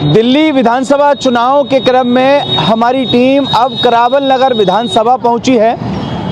दिल्ली विधानसभा चुनाव के क्रम में हमारी टीम अब करावल नगर विधानसभा पहुंची है।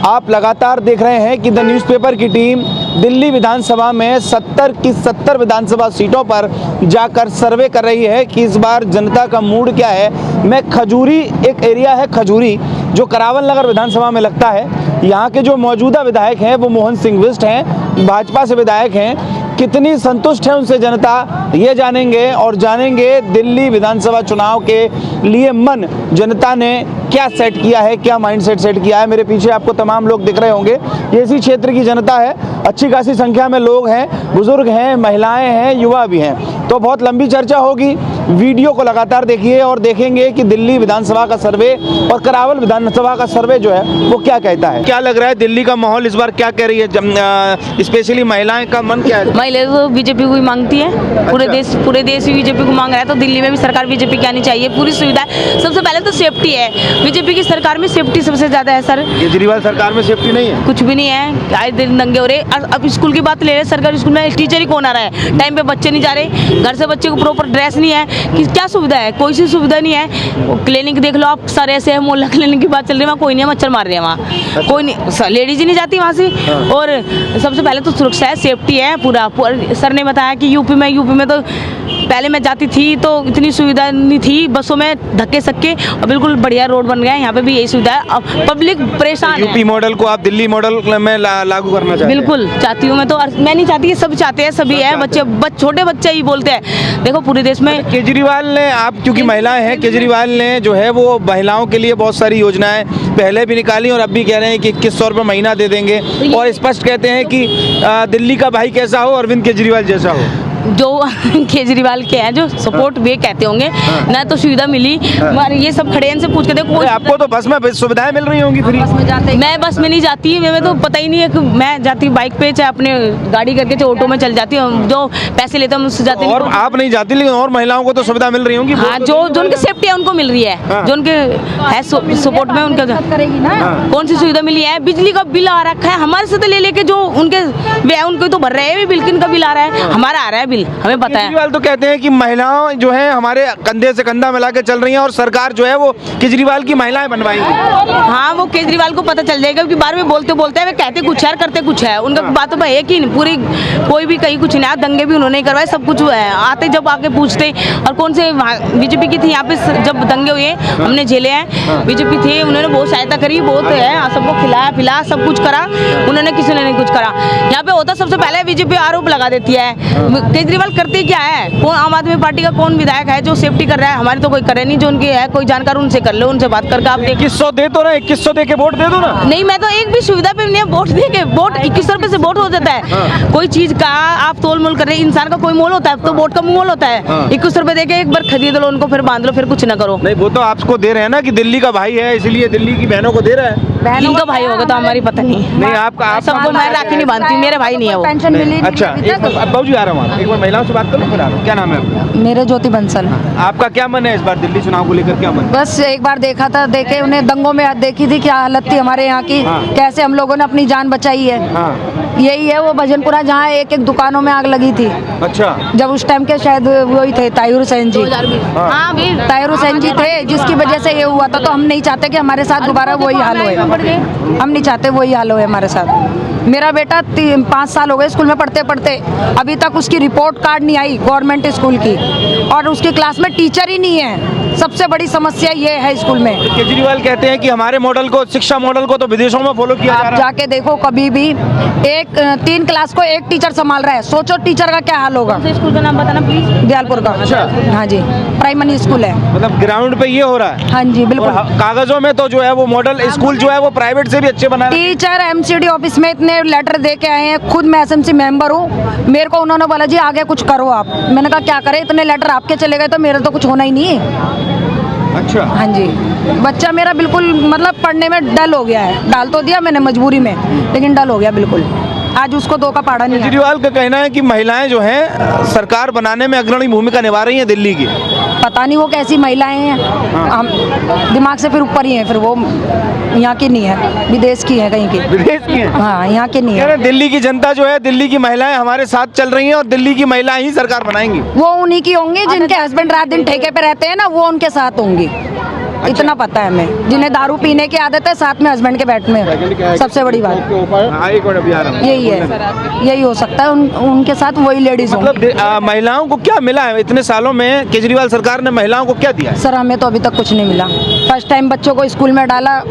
आप लगातार देख रहे हैं कि द न्यूज़पेपर की टीम दिल्ली विधानसभा में 70 की 70 विधानसभा सीटों पर जाकर सर्वे कर रही है कि इस बार जनता का मूड क्या है। मैं खजूरी, एक एरिया है खजूरी जो करावल नगर विधानसभा में लगता है, यहाँ के जो मौजूदा विधायक हैं वो मोहन सिंह बिष्ट हैं, भाजपा से विधायक हैं। कितनी संतुष्ट है उनसे जनता, ये जानेंगे और जानेंगे दिल्ली विधानसभा चुनाव के लिए मन जनता ने क्या सेट किया है, क्या माइंडसेट सेट किया है। मेरे पीछे आपको तमाम लोग दिख रहे होंगे, ये इसी क्षेत्र की जनता है। अच्छी खासी संख्या में लोग हैं, बुजुर्ग हैं, महिलाएं हैं, युवा भी हैं। तो बहुत लंबी चर्चा होगी, वीडियो को लगातार देखिए और देखेंगे कि दिल्ली विधानसभा का सर्वे और करावल विधानसभा का सर्वे जो है वो क्या कहता है। क्या लग रहा है दिल्ली का माहौल इस बार क्या कह रही है, स्पेशली महिलाएं का मन क्या है? महिलाएं तो बीजेपी को ही मांगती है। अच्छा। पूरे देश भी बीजेपी को मांग रहा है, तो दिल्ली में भी सरकार बीजेपी की आनी चाहिए। पूरी सुविधा, सबसे पहले तो सेफ्टी है। बीजेपी की सरकार में सेफ्टी सबसे ज्यादा है सर। केजरीवाल सरकार में सेफ्टी नहीं है, कुछ भी नहीं है। आए दिन दंगे हो रहे। अब स्कूल की बात ले रहे, सरकारी स्कूल में टीचर ही कौन आ रहा है, टाइम पे बच्चे नहीं जा रहे, घर से बच्चे को प्रॉपर ड्रेस नहीं है, कि क्या सुविधा है? कोई सी सुविधा नहीं है। क्लिनिक देख लो आप, सारे ऐसे मोहल्ला क्लिनिक की बात चल रही है, वहाँ कोई नहीं है, मच्छर मार रहे हैं वहाँ, कोई नहीं, लेडीज ही नहीं जाती वहाँ से। और सबसे पहले तो सुरक्षा है, सेफ्टी है पूरा। सर ने बताया कि यूपी में तो पहले मैं जाती थी तो इतनी सुविधा नहीं थी, बसों में धक्के सक्के, और बिल्कुल बढ़िया रोड बन गया है। यहाँ पे भी यही सुविधा है। अब पब्लिक परेशान है। यूपी मॉडल को आप दिल्ली मॉडल में लागू करना चाहते हैं? बिल्कुल चाहती हूँ मैं तो, मैं नहीं चाहती, सब चाहते हैं, सभी है, बच्चे छोटे बच्चे ही बोलते हैं। देखो पूरे देश में केजरीवाल ने, आप क्योंकि महिलाएं हैं, केजरीवाल ने जो है वो महिलाओं के लिए बहुत सारी योजनाएं पहले भी निकाली और अब भी कह रहे हैं कि 2100 रुपये महीना दे देंगे, और स्पष्ट कहते हैं कि दिल्ली का भाई कैसा हो, अरविंद केजरीवाल जैसा हो। जो केजरीवाल के हैं जो सपोर्ट वे कहते होंगे ना, तो सुविधा मिली। ये सब खड़े इनसे पूछ के देखो, आपको तो बस में सुविधाएं मिल रही होंगी फ्री? मैं बस में नहीं जाती, मैं तो पता ही नहीं है कि मैं जाती बाइक पे, चाहे अपने गाड़ी करके, चाहे ऑटो में चल जाती हूँ। जो पैसे लेते हैं उससे जाते हैं। और आप नहीं जाती, लेकिन और महिलाओं को तो सुविधा मिल रही होंगी। हाँ, जो उनकी सेफ्टी है उनको मिल रही है, जो उनके है सपोर्ट में, उनका कौन सी सुविधा मिली है? बिजली का बिल आ रखा है हमारे से, तो ले लेके जो उनके उनको तो भर रहे हैं बिल, किन का बिल आ रहा है? हमारा आ रहा है बिल, हमें पता है। केजरीवाल तो कहते हैं कि महिलाएं जो हैं हमारे कंधे से कंधा मिला के चल रही हैं और सरकार जो है वो केजरीवाल की महिलाएं बनवाएंगी। हाँ, वो केजरीवाल को पता चल जाएगा, क्योंकि बार में बोलते बोलते हैं, वे कहते कुछ है करते कुछ है। उनका बातों पर है कि पूरी कोई भी कहीं कुछ नहीं, दंगे भी उन्होंने करवाए, सब कुछ है। आते जब आके पूछते, और कौन से बीजेपी की थी यहाँ पे, जब दंगे हुए हमने झेले हैं, बीजेपी थे, उन्होंने बहुत सहायता करी, बहुत है, सबको खिलाया पिलाया, सब कुछ करा उन्होंने, किसी ने नहीं कुछ करा। यहाँ पे होता सबसे पहले बीजेपी आरोप लगा देती है। केजरीवाल करते क्या है? कौन आम आदमी पार्टी का कौन विधायक है जो सेफ्टी कर रहा है? हमारी तो कोई करे नहीं, जो उनके है कोई जानकार उनसे कर लो, उनसे बात करके आप 2100 दे दो ना, 2100 दे के वोट दे दो ना। नहीं, मैं तो एक भी सुविधा पे नहीं, वोट दे के, वोट 2100 रुपए से वोट हो जाता है। कोई चीज का आप तोल मोल कर रहे, इंसान का कोई मोल होता है, तो वोट का मोल होता है। 2100 रुपए दे के एक बार खरीद लो उनको, फिर बांध लो, फिर कुछ ना करो। नहीं, वो तो आपको दे रहे हैं ना कि दिल्ली का भाई है, इसलिए दिल्ली की बहनों को दे रहा है। इनका भाई होगा तो हमारी पता नहीं। नहीं, आपका सबको मैं राखी नहीं बांधती, मेरे भाई नहीं है वो। पेंशन मिली। अच्छा, बाबू जी आ रहा हूँ, एक बार महिलाओं से बात करो, फिर आ रहा हूँ। क्या नाम है आपका? मेरे ज्योति बंसल। आपका क्या मन है इस बार दिल्ली चुनाव को लेकर, क्या मन? बस एक बार देखा था, देखे उन्हें दंगों में देखी थी क्या हालत थी हमारे यहाँ की, कैसे हम लोगों ने अपनी जान बचाई है। यही है वो भजनपुरा जहाँ एक एक दुकानों में आग लगी थी। अच्छा, जब उस टाइम के शायद वही थे ताहिर हुसैन जी, ताहिर हुसैन जी थे, जिसकी वजह से ये हुआ था। तो हम नहीं चाहते कि हमारे साथ दोबारा वही हाल होए, हम नहीं चाहते वही हाल होए हमारे साथ। मेरा बेटा 5 साल हो गए स्कूल में पढ़ते पढ़ते, अभी तक उसकी रिपोर्ट कार्ड नहीं आई गवर्नमेंट स्कूल की, और उसकी क्लास में टीचर ही नहीं है। सबसे बड़ी समस्या ये है स्कूल में। केजरीवाल कहते हैं कि हमारे मॉडल को, शिक्षा मॉडल को तो विदेशों में फॉलो किया जा रहा है। आप जाके देखो, कभी भी 3 क्लास को एक टीचर संभाल रहा है, सोचो टीचर का क्या हाल होगा। स्कूल का नाम बताना प्लीज। दयालपुर का। अच्छा। हाँ जी, प्राइमरी स्कूल है। मतलब ग्राउंड पे ये हो रहा है? हाँ जी बिल्कुल। कागजों में तो जो है वो मॉडल स्कूल जो है वो प्राइवेट से भी अच्छे बना रहे हैं। टीचर MCD ऑफिस में इतने लेटर दे के आए हैं, खुद मैं SMC मेंबर हूँ, मेरे को उन्होंने बोला जी आगे कुछ करो आप। मैंने कहा क्या करें, इतने लेटर आपके चले गए तो मेरा तो कुछ होना ही नहीं है। अच्छा। हाँ जी, बच्चा मेरा बिल्कुल मतलब पढ़ने में डल हो गया है। डाल तो दिया मैंने मजबूरी में, लेकिन डल हो गया बिल्कुल। आज उसको 2 का पहाड़ा नहीं है। केजरीवाल का कहना है कि महिलाएं जो हैं सरकार बनाने में अग्रणी भूमिका निभा रही हैं दिल्ली की। पता पता नहीं वो कैसी महिलाएं हैं, हम दिमाग से फिर ऊपर ही हैं, फिर वो यहाँ की नहीं है, विदेश की है कहीं की। विदेश की हैं? हाँ, यहाँ की नहीं कह रहे है। हैं दिल्ली की जनता जो है, दिल्ली की महिलाएं हमारे साथ चल रही हैं और दिल्ली की महिलाएं ही सरकार बनाएंगी। वो उन्हीं की होंगी जिनके हस्बैंड रात दिन ठेके पे रहते हैं ना, वो उनके साथ होंगी। इतना पता है हमें। जिन्हें दारू पीने की आदत है, साथ में हस्बैंड के बैठ में, सबसे बड़ी बात हाँ, एक मिनट अभी आ रहा हूँ। यही है, यही हो सकता है। उनके साथ वही लेडीज होंगी। मतलब महिलाओं को क्या मिला है इतने सालों में? केजरीवाल सरकार ने महिलाओं को क्या दिया है? सर हमें तो अभी तक कुछ नहीं मिला। फर्स्ट टाइम बच्चों को स्कूल में डाला,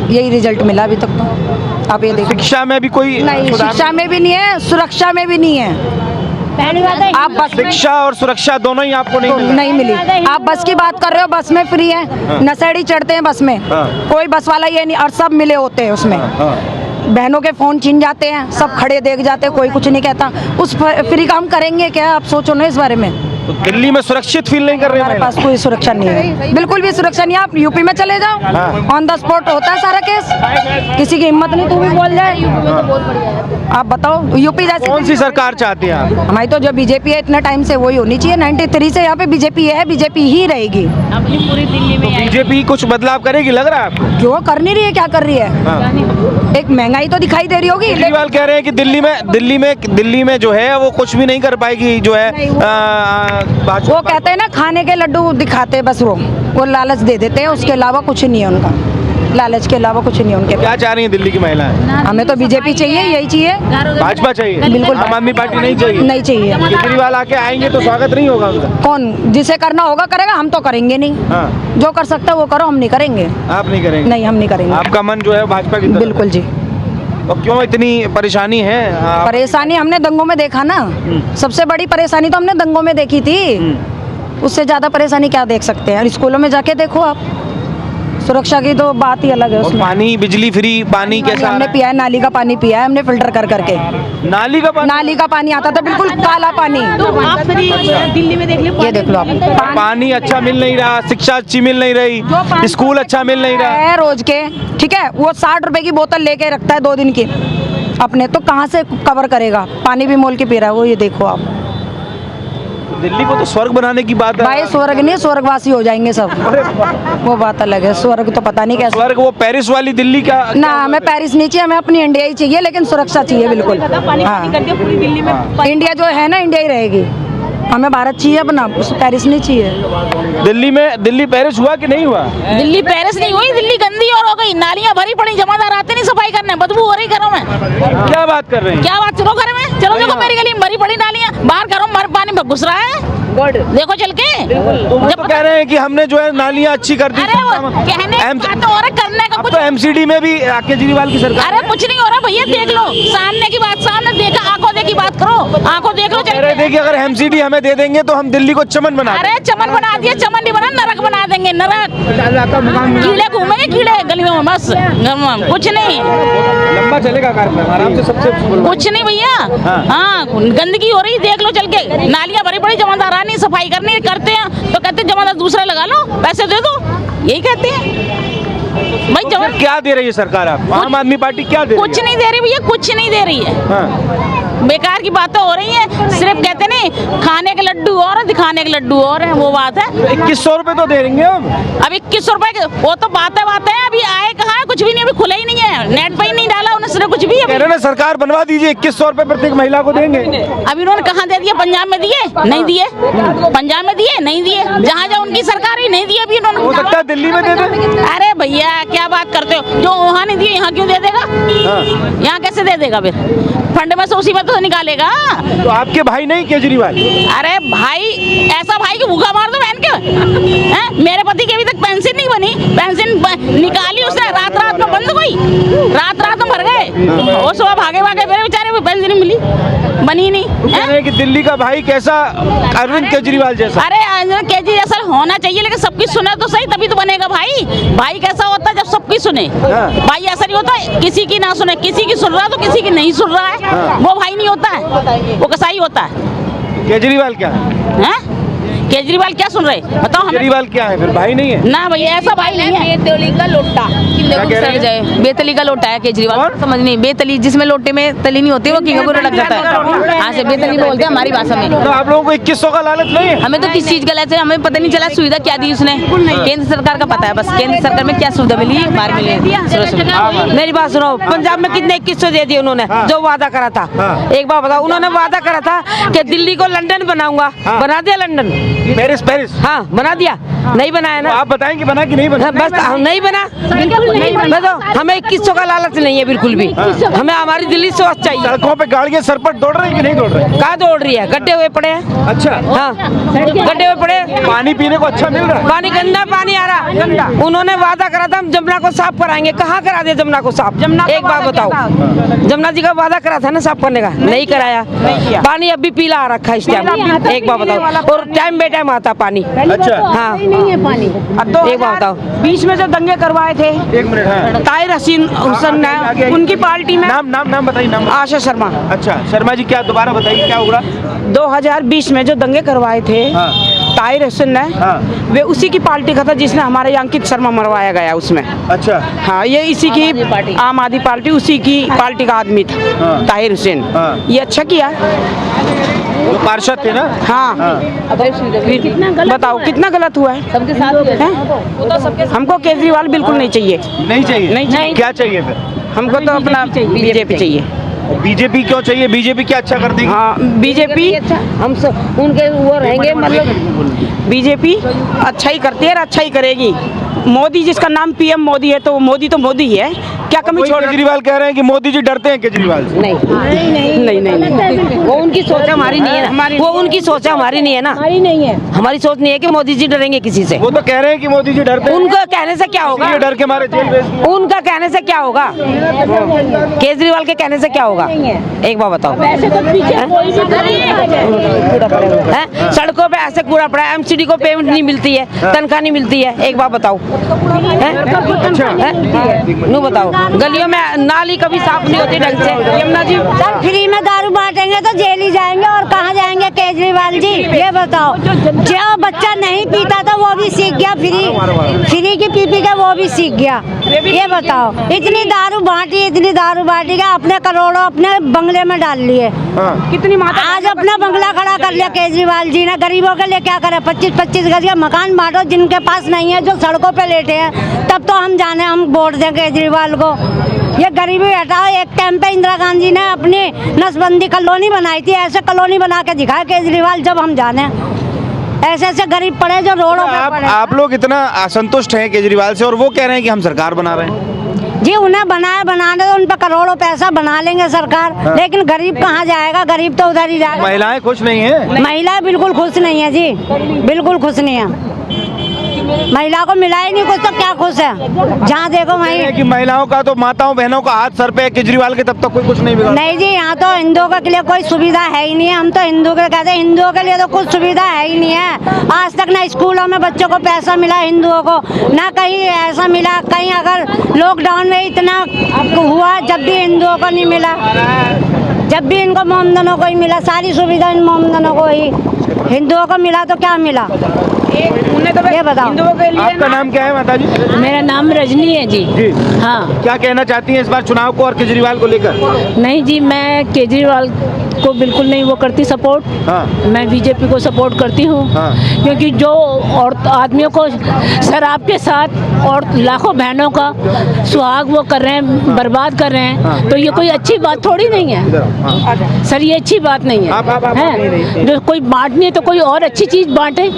यही रिजल्ट मिला अभी तक तो। आप ये देखिए, शिक्षा में भी कोई नहीं, सुधार? शिक्षा में भी नहीं है, सुरक्षा में भी नहीं है। आप बस में शिक्षा और सुरक्षा दोनों ही आपको नहीं तो मिल रहा? नहीं मिली। आप बस की बात कर रहे हो, बस में फ्री है, नशेड़ी चढ़ते हैं बस में, हाँ। कोई बस वाला ये नहीं, और सब मिले होते हैं उसमें। बहनों के फोन छीन जाते हैं, सब खड़े देख जाते हैं, कोई कुछ नहीं कहता। उस फ्री का हम करेंगे क्या? आप सोचो ना इस बारे में। तो दिल्ली में सुरक्षित फील नहीं कर रहे हमारे हैं? पास कोई सुरक्षा नहीं है, बिल्कुल भी सुरक्षा नहीं है। आप यूपी में चले जाओ, ऑन द स्पॉट होता है सारा केस, किसी की हिम्मत नहीं तू भी बोल जाए। आप बताओ, यूपी जैसे कौन सी सरकार चाहती हैं आप? हमारी तो जो बीजेपी है इतने टाइम से वही होनी चाहिए। 93 से यहाँ पे बीजेपी है, बीजेपी ही रहेगी। अपनी पूरी दिल्ली में बीजेपी कुछ बदलाव करेगी लग रहा है आपको? क्यों कर नहीं रही है? क्या कर रही है? एक महंगाई तो दिखाई दे रही होगी। केजरीवाल कह रहे हैं कि दिल्ली में जो है वो कुछ भी नहीं कर पाएगी, जो है भाजपा। वो कहते हैं ना, खाने के लड्डू दिखाते हैं बस, वो लालच दे देते हैं, उसके अलावा कुछ नहीं है उनका। लालच के अलावा कुछ नहीं है उनके। क्या चाह रही है दिल्ली की महिलाएं? हमें तो बीजेपी चाहिए, यही चाहिए। भाजपा चाहिए? बिल्कुल। आम आदमी पार्टी नहीं चाहिए? नहीं चाहिए। केजरीवाल आके आएंगे तो स्वागत नहीं होगा उनका? कौन जिसे करना होगा करेगा, हम तो करेंगे नहीं। हाँ। जो कर सकता है वो करो, हम नहीं करेंगे। आप नहीं करेंगे? नहीं, हम नहीं करेंगे। आपका मन जो है भाजपा की तरफ? बिल्कुल जी। तो क्यों इतनी परेशानी है? परेशानी हमने दंगों में देखा ना, सबसे बड़ी परेशानी तो हमने दंगों में देखी थी। उससे ज्यादा परेशानी क्या देख सकते हैं? और स्कूलों में जाके देखो आप, सुरक्षा की तो बात ही अलग है और उसमें। पानी, बिजली फ्री, पानी कैसा आ हमने रहा है? पिया है, नाली का पानी पिया है हमने, फिल्टर कर करके। नाली का पानी? नाली का पानी आता था, बिल्कुल काला पानी। तो आप फ्री दिल्ली में देख लो, ये देख लो आप, पानी अच्छा मिल नहीं रहा, शिक्षा अच्छी मिल नहीं रही, स्कूल अच्छा मिल नहीं रहा है रोज के। ठीक है, वो 60 रुपए की बोतल लेके रखता है 2 दिन की अपने, तो कहाँ से कवर करेगा? पानी भी मोल के पी रहा है वो, ये देखो आप। दिल्ली को तो स्वर्ग बनाने की बात है। भाई स्वर्ग नहीं, स्वर्गवासी हो जाएंगे सब, वो बात अलग है। स्वर्ग तो पता नहीं कैसे। स्वर्ग वो पेरिस वाली दिल्ली का? ना, हमें पेरिस नहीं चाहिए, हमें अपनी इंडिया ही चाहिए, लेकिन सुरक्षा चाहिए बिल्कुल। हाँ, करके पूरी दिल्ली में इंडिया जो है ना, इंडिया ही रहेगी। हमें भारत चाहिए अपना, पेरिस नहीं चाहिए। दिल्ली पेरिस हुआ कि नहीं हुआ? दिल्ली पेरिस नहीं हुई, दिल्ली गंदी और हो गई। नालियां भरी पड़ी, जमादार आते नहीं सफाई करने, बदबू हो रही घरों में। क्या बात कर रहे हैं? क्या बात? चलो घर में चलो, देखो मेरी गली में भरी पड़ी नालियां, बाहर घरों में पानी में घुस रहा है, देखो चल के। वो तो कह रहे हैं कि हमने जो है नालियां अच्छी कर दी। अरे वो कहने की बात हो रहा है, करने का अब कुछ। तो एमसीडी में भी केजरीवाल की सरकार। अरे कुछ नहीं हो रहा भैया, देख लो सामने की बात, सामने देखा, आंखों देखी बात करो, आंखों देख लो कह चल रहे के। थे कि अगर एमसीडी हमें दे देंगे तो हम दिल्ली को चमन बना देंगे। अरे चमन बना दिया, चमन नहीं बना, नरक बना देंगे, नरक। कीड़े घूमेंगे, कीड़े गलियों में, बस कुछ नहीं, लंबा चलेगा कार्यक्रम, आराम से सबसे कुछ नहीं भैया। हाँ, गंदगी हो रही, देख लो चल के। नालियां भरी पड़ी, जमादार नहीं सफाई करनी करते हैं, तो कहते हैं जमादार दूसरा लगा लो, पैसे दे दो, यही कहते हैं भाई। जमा क्या दे रही है सरकार? आप आम आदमी पार्टी क्या दे रही है? कुछ नहीं दे रही भैया, कुछ नहीं दे रही है। हाँ। बेकार की बातें हो रही हैं, सिर्फ कहते नहीं खाने के लड्डू और दिखाने के लड्डू और है, वो बात है। 2100 रुपए तो दे देंगे हम। अब 2100 रुपए के, वो तो बातें है, अभी आए कहाँ है? कुछ भी नहीं, अभी खुला ही नहीं है, नेट पे ही नहीं डाला उन्होंने कुछ भी। कह रहे ना सरकार बनवा दीजिए, 2100 रुपए प्रत्येक महिला को देंगे। अभी उन्होंने कहाँ दे दिया? पंजाब में दिए? नहीं दिए। पंजाब में दिए? नहीं दिए। जहाँ जहाँ उनकी सरकार ही नहीं दिए अभी उन्होंने। हो सकता है दिल्ली में दे दे। अरे भैया क्या बात करते हो, जो वहाँ नहीं दिए यहाँ क्यों दे देगा? यहाँ कैसे दे देगा? फिर फंड में से उसी में तो निकालेगा। तो आपके भाई नहीं केजरीवाल? अरे भाई, ऐसा भाई की भूखा मार दो बहन के। मेरे पति की अभी तक पेंशन नहीं बनी, पेंशन निकाली उसने, रात रात में बंद हुई, रात रात में भर गए, वो सुबह भागे भागे मेरे बेचारे को पेंशन नहीं मिली, बनी नहीं। कह रहे हैं कि दिल्ली का भाई कैसा? अरविंद केजरीवाल जैसा? अरे केजरीवाल जैसा होना चाहिए, लेकिन सबकी सुने तो सही, तभी तो बनेगा भाई। भाई कैसा होता है? जब सबकी सुने। भाई ऐसा नहीं होता किसी की ना सुने, किसी की सुन रहा है तो किसी की नहीं सुन रहा है, वो भाई नहीं होता है, वो कसाई होता है। केजरीवाल क्या है? केजरीवाल क्या सुन रहे बताओ हमें। केजरीवाल क्या है फिर, भाई नहीं है? ना भैया ऐसा भाई नहीं है। बेतली का लोटा बेतली का लोटा है केजरीवाल, समझ नहीं। बेतली जिसमें लोटे में तली नहीं होती वो किंग को लग जाता है। हाँ से बेतली बोलते हैं हमारी भाषा में। तो आप लोगों को 2100 का लालच नहीं है? हमें तो किस चीज का लालच है हमें पता नहीं चला। सुविधा क्या दी उसने, केंद्र सरकार का पता है बस। केंद्र सरकार में क्या सुविधा मिली बाहर मिली। मेरी बात सुनो, पंजाब में कितने 2100 दे दिए उन्होंने, जो वादा करा था। एक बार बताओ, उन्होंने वादा करा था कि दिल्ली को लंदन बनाऊंगा, बना दिया लंदन? पेरिस पेरिस हाँ बना दिया, नहीं बनाया ना। आप बताएंगे बना कि नहीं बना? बस नहीं बना। बताओ, हमें 2100 का लालच नहीं है बिल्कुल भी। हमें हमारी दिल्ली स्वच्छ चाहिए। सड़कों पे गाड़ियां सर पर दौड़ रही है कि नहीं दौड़ रही? कहाँ दौड़ रही है, गड्ढे हुए पड़े हैं। अच्छा, हाँ गड्ढे हुए पड़े, पानी पीने को अच्छा मिल रहा है? पानी गंदा पानी आ रहा। उन्होंने वादा करा था हम जमुना को साफ कराएंगे, कहाँ करा दिया जमुना को साफ? एक बात बताओ, जमुना जी का वादा करा था ना साफ करने का, नहीं कराया। पानी अभी पीला आ रखा है इस टाइम। एक बात बताओ, और टाइम बे टाइम आता पानी। अच्छा, हाँ एक बात बताओ, बीच में जो दंगे करवाए थे 1 मिनट। हाँ, ताहिर हुसैन ने, उनकी पार्टी में नाम बताइए, नाम। आशा शर्मा। अच्छा, शर्मा जी क्या, दोबारा बताइए क्या हुआ? 2020 में जो दंगे करवाए थे हाँ। ताहिर हुसैन ने, हाँ। वे उसी की पार्टी का था जिसने हमारे अंकित शर्मा मरवाया गया उसमें। अच्छा, हाँ, ये इसी की आम आदमी पार्टी, उसी की पार्टी का आदमी था। हाँ। ताहिर हुसैन। हाँ। ये अच्छा किया। वो पार्षद थे ना? हाँ, बताओ कितना गलत हुआ है। सबके साथ हमको केजरीवाल बिल्कुल नहीं चाहिए। नहीं चाहिए? नहीं चाहिए। क्या चाहिए फिर? हमको तो अपना बीजेपी चाहिए। बीजेपी क्यों चाहिए? बीजेपी क्या अच्छा कर देगी? हाँ, बीजेपी हम सब उनके वो रहेंगे, मतलब बीजेपी अच्छा ही करती है और अच्छा ही करेगी। मोदी जिसका नाम पीएम मोदी है तो मोदी ही है। क्या कमी छोड़? केजरीवाल कह रहे हैं कि मोदी जी डरते हैं केजरीवाल से। नहीं, वो उनकी सोच हमारी नहीं है ना। वो उनकी सोच हमारी नहीं है ना। हमारी सोच नहीं है कि मोदी जी डरेंगे किसी से। वो तो कह रहे हैं कि मोदी जी डरते हैं। उनका कहने से क्या होगा? ये डर के मारे जेल भेज दिए। उनका कहने से क्या होगा? केजरीवाल के कहने से क्या होगा? एक बार बताओ। हैं? सड़कों पे ऐसे कूड़ा पड़ा है, एमसीडी को पेमेंट नहीं मिलती है, तनख्वाह नहीं मिलती है। एक बार बताओ, नू बताओ, गलियों में नाली कभी साफ नहीं होती ढंग से। यमुना जी, सर फ्री में दारू बांटेंगे तो जेल ही जाएंगे और कहाँ जाएंगे केजरीवाल जी? ये बताओ, जो बच्चा नहीं पीता था वो भी सीख गया, फ्री की पी के वो भी सीख गया। ये बताओ, इतनी दारू बांटी के अपने करोड़ों अपने बंगले में डाल लिए। कितनी माता आज अपना बंगला खड़ा कर लिया केजरीवाल जी ने। गरीबों के लिए क्या करे? 25-25 गज का मकान बांटो, जिनके पास नहीं है, जो सड़कों पे लेटे हैं, तब तो हम जाने, हम वोट दें केजरीवाल को। ये गरीबी हटाओ। एक टाइम पे इंदिरा गांधी ने अपनी नसबंदी कॉलोनी बनाई थी, ऐसे कॉलोनी बना के दिखाए केजरीवाल, जब हम जाने। ऐसे गरीब पड़े जो रोडों पे पड़े। आप लोग इतना असंतुष्ट हैं केजरीवाल से और वो कह रहे हैं कि हम सरकार बना रहे हैं। जी, उन्हें बनाने तो उन पर करोड़ों पैसा बना लेंगे सरकार। हाँ। लेकिन गरीब कहाँ जाएगा? गरीब तो उधर ही जाएगा। महिलाएं खुश नहीं है? महिलाएं बिल्कुल खुश नहीं है जी, बिल्कुल खुश नहीं है। महिला को मिला ही नहीं कुछ, तो क्या खुश है? जहाँ देखो वहीं। कि महिलाओं का तो, माताओं बहनों का हाथ सर पे है, केजरीवाल के तब तक कोई कुछ नहीं मिला। नहीं जी, यहाँ तो हिंदुओं के लिए कोई सुविधा है ही नहीं है। हम तो हिंदू के कहते हैं, हिंदुओं के लिए तो कुछ सुविधा है ही नहीं है। आज तक ना स्कूलों में बच्चों को पैसा मिला हिंदुओं को, ना कहीं ऐसा मिला। कहीं अगर लॉकडाउन में इतना हुआ, जब भी हिंदुओं को नहीं मिला, जब भी इनको मोमदनों को ही मिला। सारी सुविधा इन मोमदनों को ही, हिंदुओं को मिला तो क्या मिला? ये बताओ। आपका नाम क्या है माता जी? मेरा नाम रजनी है जी। जी, हाँ। क्या कहना चाहती हैं इस बार चुनाव को और केजरीवाल को लेकर? नहीं जी, मैं केजरीवाल को बिल्कुल नहीं वो करती सपोर्ट। हाँ। मैं बीजेपी को सपोर्ट करती हूँ। हाँ। क्योंकि जो और आदमियों को शराब के साथ और लाखों बहनों का सुहाग वो कर रहे हैं, बर्बाद कर रहे हैं। हाँ। तो ये कोई अच्छी बात थोड़ी नहीं है। हाँ। सर, ये अच्छी बात नहीं है। आप है जो कोई बांटनी है तो कोई और अच्छी चीज बांटे।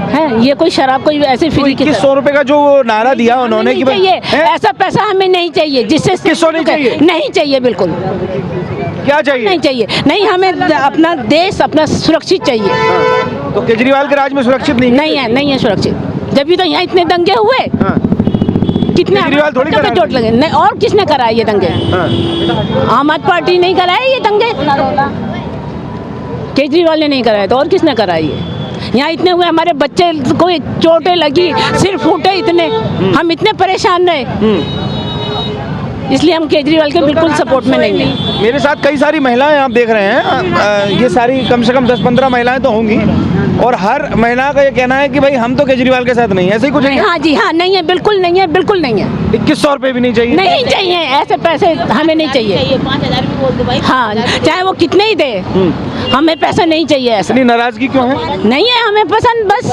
है, ये कोई शराब कोई ऐसे फ्री की 2100 रुपए का जो नारा दिया उन्होंने नहीं कि चाहिए, ऐसा पैसा हमें नहीं चाहिए जिससे 2100 नहीं चाहिए? नहीं चाहिए, बिल्कुल क्या चाहिए? नहीं चाहिए। नहीं, हमें अपना देश अपना सुरक्षित चाहिए। हाँ। तो केजरीवाल के राज में सुरक्षित नहीं है सुरक्षित। जब भी तो यहाँ इतने दंगे हुए। हाँ। कितने केजरीवाल थोड़ी बच्चों पे चोट लगे? नहीं, और किसने कराए ये दंगे? हाँ। आम आदमी पार्टी नहीं कराए ये दंगे, केजरीवाल ने नहीं कराया तो और किसने कराए ये? यहाँ इतने हुए, हमारे बच्चे को चोटें लगी, सिर फूटे, इतने हम इतने परेशान रहे। इसलिए हम केजरीवाल के बिल्कुल सपोर्ट में नहीं है। मेरे साथ कई सारी महिलाएं आप देख रहे हैं, ये सारी कम से कम 10-15 महिलाएं तो होंगी, और हर महिला का ये कहना है कि भाई हम तो केजरीवाल के साथ नहीं है, ऐसे ही कुछ है? हाँ जी, हाँ, नहीं है, बिल्कुल नहीं है, बिल्कुल नहीं है। 2100 रुपए भी नहीं चाहिए? नहीं चाहिए, ऐसे पैसे हमें नहीं चाहिए। 5,000 भी बोल दो भाई। हाँ, चाहे वो कितने ही दे, हमें पैसे नहीं चाहिए। ऐसा इतनी नाराजगी क्यों है? नहीं है हमें पसंद, बस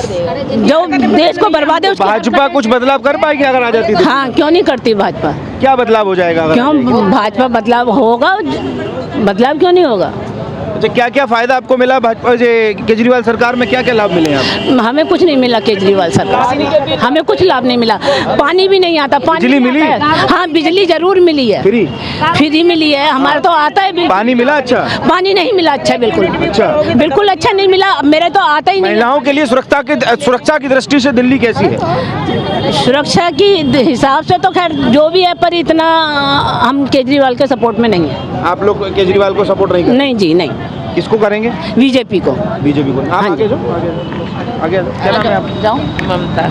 जो देश को बर्बाद है उसको। भाजपा कुछ बदलाव कर पाएगी अगर आ जाती तो? हाँ, क्यों नहीं करती भाजपा? क्या बदलाव हो जाएगा अगर? क्यों भाजपा बदलाव होगा, बदलाव क्यों नहीं होगा? अच्छा, क्या क्या फायदा आपको मिला भाजपा केजरीवाल सरकार में? क्या क्या लाभ मिले आप? हमें कुछ नहीं मिला केजरीवाल सरकार से, हमें कुछ लाभ नहीं मिला। पानी भी नहीं आता। पानी बिजली नहीं मिली? आता है। हाँ, बिजली जरूर मिली है, फ्री मिली है, हमारा तो आता है बिल्कुल। पानी मिला? अच्छा, पानी नहीं मिला अच्छा, बिल्कुल अच्छा, बिल्कुल अच्छा नहीं मिला, मेरे तो आता ही नहीं। महिलाओं के लिए सुरक्षा की दृष्टि से दिल्ली कैसी है? सुरक्षा की हिसाब से तो खैर जो भी है, पर इतना हम केजरीवाल के सपोर्ट में नहीं है। आप लोग केजरीवाल को सपोर्ट नहीं करते? नहीं जी, नहीं। किसको करेंगे? बीजेपी को। बीजेपी को। आप हाँ आगे जी। आगे क्या नाम है आप? जाओ। ममता।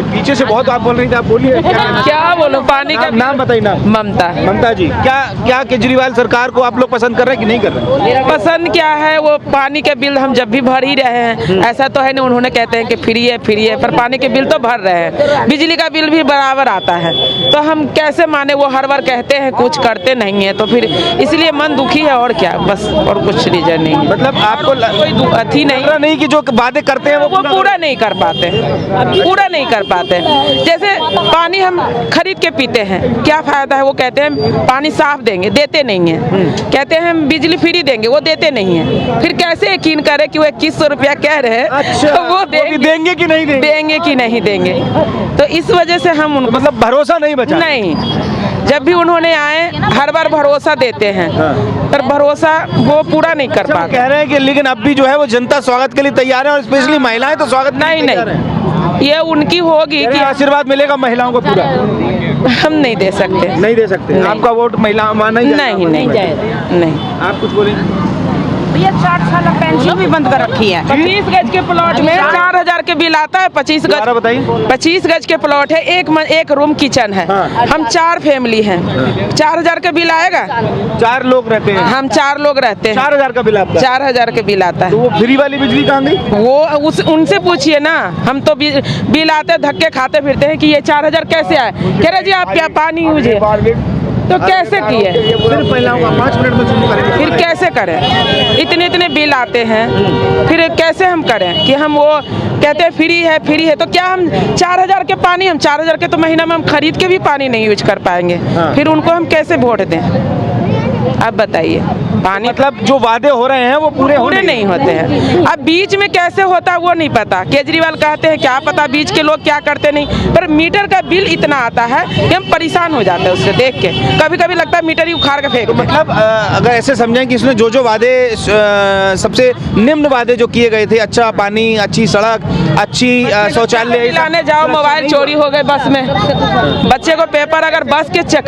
पीछे से बहुत आप बोल रही थी, आप बोलिए। क्या बोलो, पानी का नाम बताइए ना। ममता। ममता जी, क्या केजरीवाल सरकार को आप लोग पसंद कर रहे हैं कि नहीं कर रहे? पसंद क्या है, वो पानी के बिल हम जब भी भर ही रहे हैं, ऐसा तो है नहीं उन्होंने कहते हैं कि फ्री है, पर पानी के बिल तो भर रहे हैं, बिजली का बिल भी बराबर आता है, तो हम कैसे माने? वो हर बार कहते हैं, कुछ करते नहीं है, तो फिर इसलिए मन दुखी है, और क्या, बस, और कुछ रीजन नहीं। मतलब आपको कोई अथी नहीं कि जो वादे करते हैं वो पूरा नहीं कर पाते, पूरा नहीं कर पाते। जैसे पानी हम खरीद के पीते हैं, क्या फायदा है? वो कहते हैं पानी साफ देंगे, देते नहीं है। कहते हैं हम बिजली फ्री देंगे, वो देते नहीं है। फिर कैसे यकीन करें कि वो 2100 रुपया कह रहे हैं? अच्छा, तो वो देंगे कि नहीं देंगे? देंगे कि नहीं देंगे? तो इस वजह से हम उनको मतलब भरोसा नहीं बचा? नहीं, जब भी उन्होंने आए हर बार भरोसा देते हैं, हाँ। पर भरोसा वो पूरा नहीं कर पाते। कह रहे हैं कि लेकिन अब भी जो है वो जनता स्वागत के लिए तैयार है, और स्पेशली महिलाएं तो स्वागत नहीं, ये उनकी होगी कि आशीर्वाद मिलेगा महिलाओं को पूरा। हम नहीं दे सकते। नहीं दे सकते? आपका वोट महिला माना ही नहीं, नहीं। आप कुछ बोलेंगे? भैया 60 साल पेंशन भी बंद कर रखी है। 25 गज के प्लॉट में 4000 के बिल आता है। 25 गज, बताइए। 25 गज के प्लॉट है, एक रूम किचन है। हाँ। हम 4 फैमिली हैं, 4000 का बिल आएगा? 4 लोग रहते हैं? हम 4 लोग रहते हैं। 4000 का बिल आपका? 4000 के बिल आता है। तो वो फ्री वाली बिजली कहाँ गई? वो उनसे पूछिए ना। हम तो बिल आते धक्के खाते फिरते हैं कि ये 4000 कैसे आए? कह रहे जी आप क्या पानी यूज है, तो कैसे किए? सिर्फ महिलाओं का 5 मिनट में शुरू करेंगे। फिर कैसे करें? इतने बिल आते हैं, फिर कैसे हम करें कि हम वो कहते हैं फ्री है, तो क्या हम 4000 के पानी, हम 4000 के तो महीना में हम खरीद के भी पानी नहीं यूज कर पाएंगे। हाँ। फिर उनको हम कैसे वोट दें? अब बताइए। पानी मतलब जो वादे हो रहे हैं वो पूरे नहीं होते हैं। अब बीच में कैसे होता है वो नहीं पता। केजरीवाल कहते हैं, क्या पता बीच के लोग क्या करते नहीं, पर मीटर का बिल इतना आता है कि हम परेशान हो जाते हैं उससे देख के। कभी कभी लगता है मीटर ही उखाड़ के फेंक दें। मतलब अगर ऐसे समझें कि इसमें जो वादे सबसे निम्न वादे जो किए गए थे, अच्छा पानी, अच्छी सड़क, अच्छी शौचालय, लाने जाओ मोबाइल चोरी हो गए बस में, बच्चे को पेपर अगर बस के चेक,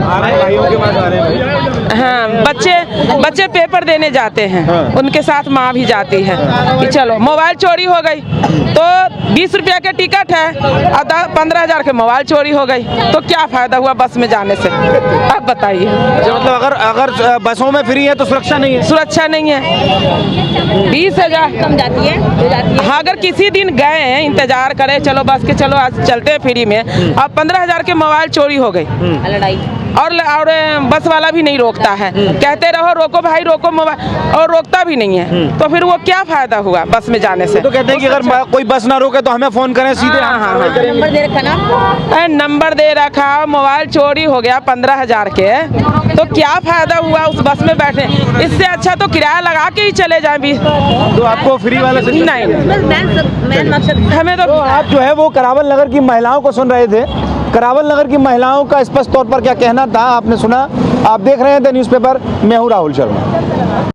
भाइयों के पास आ रहे हैं। हाँ, बच्चे पेपर देने जाते हैं, हाँ। उनके साथ माँ भी जाती है कि चलो मोबाइल चोरी हो गई, तो 20 रुपया के टिकट है और 15,000 के मोबाइल चोरी हो गई, तो क्या फायदा हुआ बस में जाने से? अब बताइए। मतलब अगर बसों में फ्री है तो सुरक्षा नहीं है? सुरक्षा नहीं है। 20,000 कम जाती है। हाँ, अगर किसी दिन गए हैं इंतजार करें, चलो बस के चलो आज चलते हैं फ्री में, अब 15,000 के मोबाइल चोरी हो गई लड़ाई और बस वाला भी नहीं रोकता है, कहते रहो रोको भाई रोको मोबाइल, और रोकता भी नहीं है, तो फिर वो क्या फायदा हुआ बस में जाने से? तो कहते हैं कि अगर कोई बस ना रोके तो हमें फोन करें सीधे। हाँ। नंबर दे रखा ना, नंबर दे रखा, मोबाइल चोरी हो गया 15,000 के, तो क्या फायदा हुआ उस बस में बैठे? इससे अच्छा तो किराया लगा के ही चले जाए भी। तो आपको फ्री वाला नहीं, मेन मकसद हमें तो आप जो है वो करावल नगर की महिलाओं को सुन रहे थे। करावल नगर की महिलाओं का स्पष्ट तौर पर क्या कहना था आपने सुना। आप देख रहे हैं द न्यूज़पेपर, मैं हूं राहुल शर्मा।